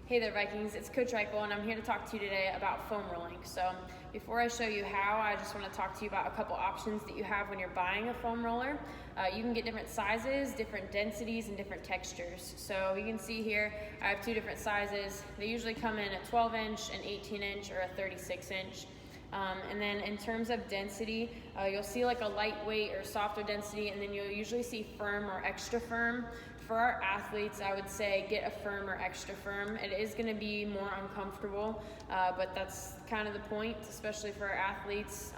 Hey there Vikings, it's Coach Eichel and I'm here to talk to you today about foam rolling. So before I show you how, I just want to talk to you about a couple options that you have when you're buying a foam roller. You can get different sizes, different densities, and different textures. So you can see here, I have two different sizes. They usually come in a 12-inch, an 18-inch, or a 36-inch. And then in terms of density, you'll see like a lightweight or softer density, and then you'll usually see firm or extra firm. For our athletes, I would say get a firm or extra firm. It is going to be more uncomfortable, but that's kind of the point, especially for our athletes.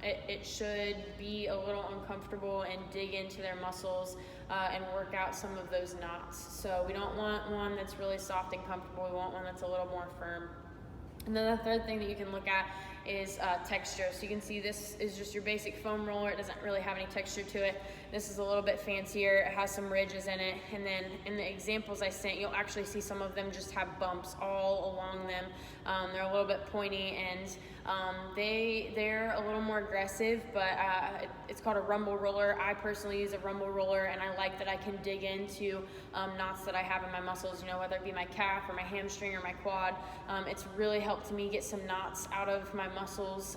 It should be a little uncomfortable and dig into their muscles and work out some of those knots. So we don't want one that's really soft and comfortable. We want one that's a little more firm. And then the third thing that you can look at is texture. So you can see this is just your basic foam roller. It doesn't really have any texture to it. This is a little bit fancier. It has some ridges in it. And then in the examples I sent, you'll actually see some of them just have bumps all along them. They're a little bit pointy, and they're a little more aggressive, but it's called a rumble roller. I personally use a rumble roller, and I like that I can dig into knots that I have in my muscles, whether it be my calf or my hamstring or my quad. It's really helped me get some knots out of my muscles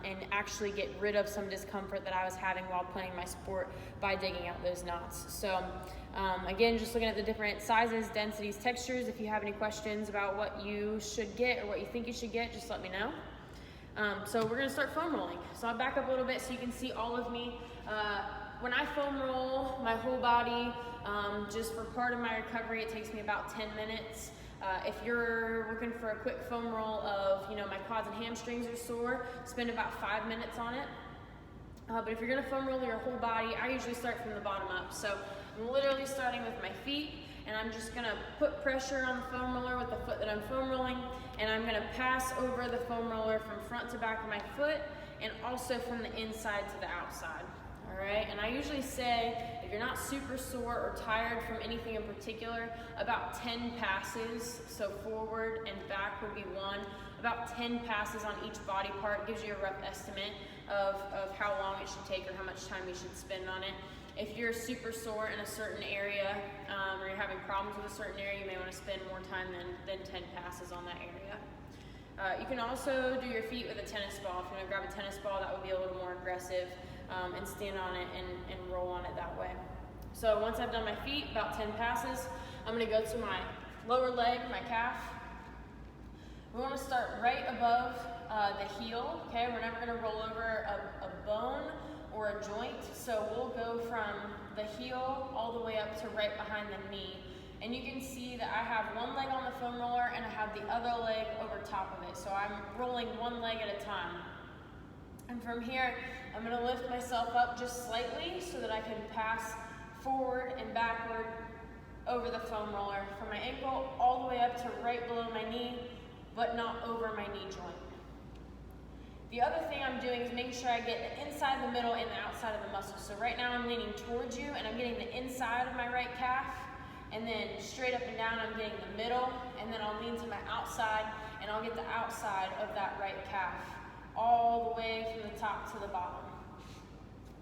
and actually get rid of some discomfort that I was having while playing my sport by digging out those knots. So again, just looking at the different sizes, densities, textures. If you have any questions about what you should get or what you think you should get, just let me know. So we're going to start foam rolling. So I'll back up a little bit so you can see all of me. When I foam roll my whole body, just for part of my recovery, it takes me about 10 minutes. If you're looking for a quick foam roll of, my quads and hamstrings are sore, spend about 5 minutes on it. But if you're gonna foam roll your whole body, I usually start from the bottom up. So I'm literally starting with my feet, and I'm just gonna put pressure on the foam roller with the foot that I'm foam rolling, and I'm gonna pass over the foam roller from front to back of my foot, and also from the inside to the outside. All right, and I usually say if you're not super sore or tired from anything in particular, about 10 passes, so forward and back would be one, about 10 passes on each body part gives you a rough estimate of how long it should take or how much time you should spend on it. If you're super sore in a certain area or you're having problems with a certain area, you may want to spend more time than 10 passes on that area. You can also do your feet with a tennis ball. If you want to grab a tennis ball, that would be a little more aggressive, and stand on it and roll on it that way. So once I've done my feet, about 10 passes, I'm going to go to my lower leg, my calf. We want to start right above the heel, okay? We're never going to roll over a bone or a joint, so we'll go from the heel all the way up to right behind the knee. And you can see that I have one leg on the foam roller and I have the other leg over top of it. So I'm rolling one leg at a time. And from here, I'm gonna lift myself up just slightly so that I can pass forward and backward over the foam roller from my ankle all the way up to right below my knee, but not over my knee joint. The other thing I'm doing is making sure I get the inside, the middle, and the outside of the muscle. So right now I'm leaning towards you and I'm getting the inside of my right calf, and then straight up and down I'm getting the middle, and then I'll lean to my outside and I'll get the outside of that right calf all the way from the top to the bottom.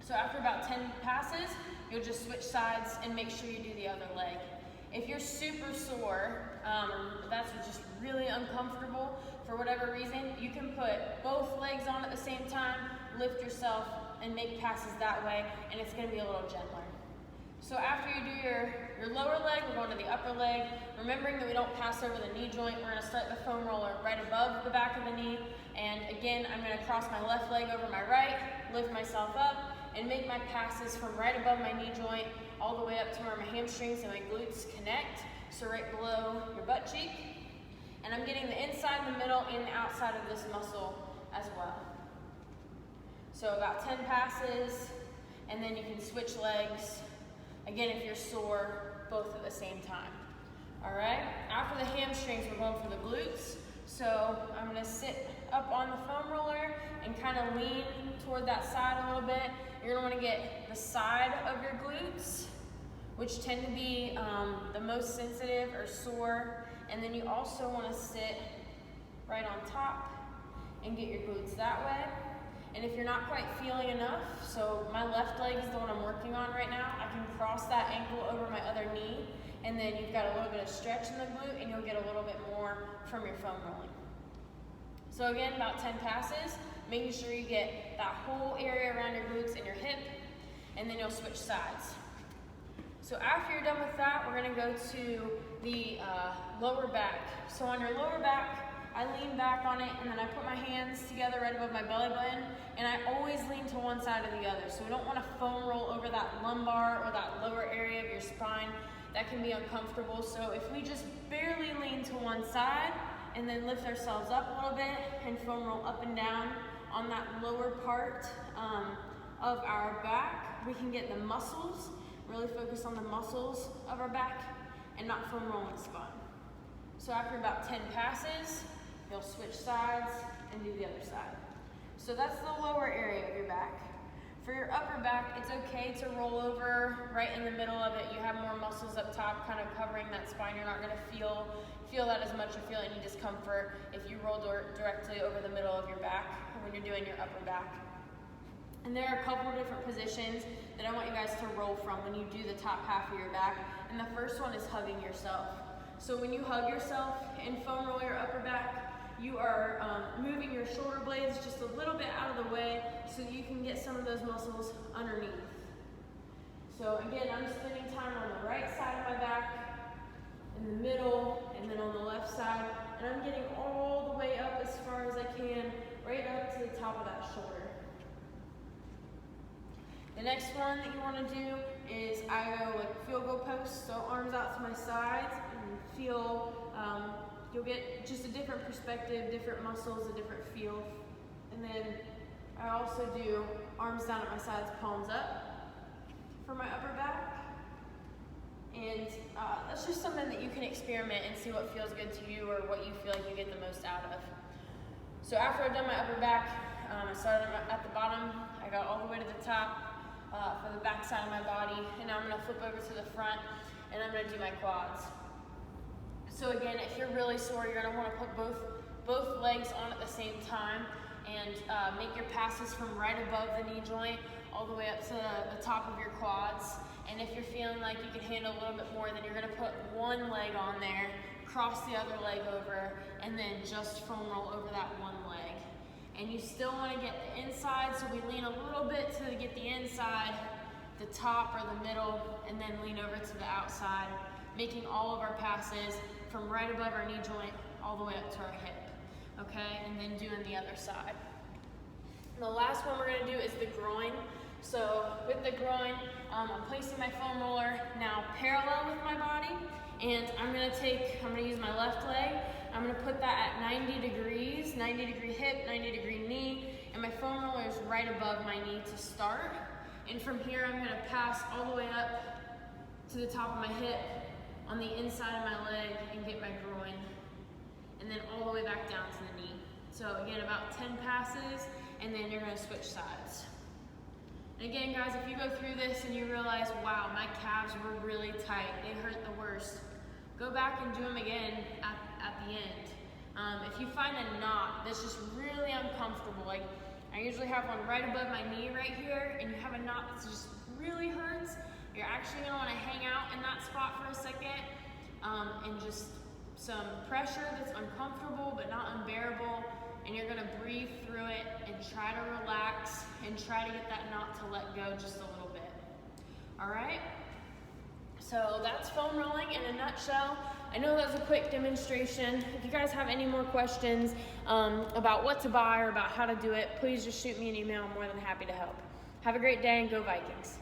So after about 10 passes, you'll just switch sides and make sure you do the other leg. If you're super sore, that's just really uncomfortable for whatever reason, you can put both legs on at the same time, lift yourself, and make passes that way, and it's gonna be a little gentler. So after you do your lower leg, we're going to the upper leg. Remembering that we don't pass over the knee joint, we're gonna start the foam roller right above the back of the knee. And again, I'm gonna cross my left leg over my right, lift myself up, and make my passes from right above my knee joint all the way up to where my hamstrings and my glutes connect, so right below your butt cheek. And I'm getting the inside, the middle, and the outside of this muscle as well. So about 10 passes, and then you can switch legs. Again, if you're sore, both at the same time. All right, after the hamstrings, we're going for the glutes. So I'm gonna sit up on the foam roller and kind of lean toward that side a little bit. You're gonna wanna get the side of your glutes, which tend to be the most sensitive or sore. And then you also wanna sit right on top and get your glutes that way. And if you're not quite feeling enough, so my left leg is the one I'm working on right now, I can cross that ankle over my other knee, and then you've got a little bit of stretch in the glute, and you'll get a little bit more from your foam rolling. So again, about 10 passes, making sure you get that whole area around your glutes and your hip, and then you'll switch sides. So after you're done with that, we're gonna go to the lower back. So on your lower back, I lean back on it, and then I put my hands together right above my belly button, and I always lean to one side or the other. So we don't want to foam roll over that lumbar or that lower area of your spine. That can be uncomfortable. So if we just barely lean to one side and then lift ourselves up a little bit and foam roll up and down on that lower part of our back, we can get the muscles, really focus on the muscles of our back and not foam roll in the spine. So after about 10 passes, you'll switch sides and do the other side. So that's the lower area of your back. For your upper back, it's okay to roll over right in the middle of it. You have more muscles up top kind of covering that spine. You're not gonna feel that as much or feel any discomfort if you roll directly over the middle of your back when you're doing your upper back. And there are a couple of different positions that I want you guys to roll from when you do the top half of your back. And the first one is hugging yourself. So when you hug yourself and foam roll your upper back, you are moving your shoulder blades just a little bit out of the way so you can get some of those muscles underneath. So again, I'm spending time on the right side of my back, in the middle, and then on the left side. And I'm getting all the way up as far as I can, right up to the top of that shoulder. The next one that you want to do is I go like field goal post, so arms out to my sides and feel, you'll get just a different perspective, different muscles, a different feel. And then I also do arms down at my sides, palms up for my upper back. And that's just something that you can experiment and see what feels good to you or what you feel like you get the most out of. So after I've done my upper back, I started at the bottom, I got all the way to the top for the back side of my body, and now I'm gonna flip over to the front and I'm gonna do my quads. So again, if you're really sore, you're gonna wanna put both legs on at the same time and make your passes from right above the knee joint all the way up to the top of your quads. And if you're feeling like you can handle a little bit more, then you're gonna put one leg on there, cross the other leg over, and then just foam roll over that one leg. And you still wanna get the inside, so we lean a little bit to get the inside, the top or the middle, and then lean over to the outside, making all of our passes from right above our knee joint all the way up to our hip, okay? And then doing the other side. And the last one we're gonna do is the groin. So with the groin, I'm placing my foam roller now parallel with my body, and I'm gonna use my left leg. I'm gonna put that at 90 degrees, 90 degree hip, 90 degree knee, and my foam roller is right above my knee to start. And from here, I'm gonna pass all the way up to the top of my hip, on the inside of my leg, and get my groin, and then all the way back down to the knee. So again, about 10 passes, and then you're gonna switch sides. And again, guys, if you go through this and you realize, wow, my calves were really tight, they hurt the worst, go back and do them again at the end. If you find a knot that's just really uncomfortable, like I usually have one right above my knee right here, and you have a knot that just really hurts, you're actually gonna wanna hang out in that spot for a second, and just some pressure that's uncomfortable but not unbearable, and you're gonna breathe through it and try to relax and try to get that knot to let go just a little bit. All right? So that's foam rolling in a nutshell. I know that was a quick demonstration. If you guys have any more questions about what to buy or about how to do it, please just shoot me an email. I'm more than happy to help. Have a great day and go Vikings.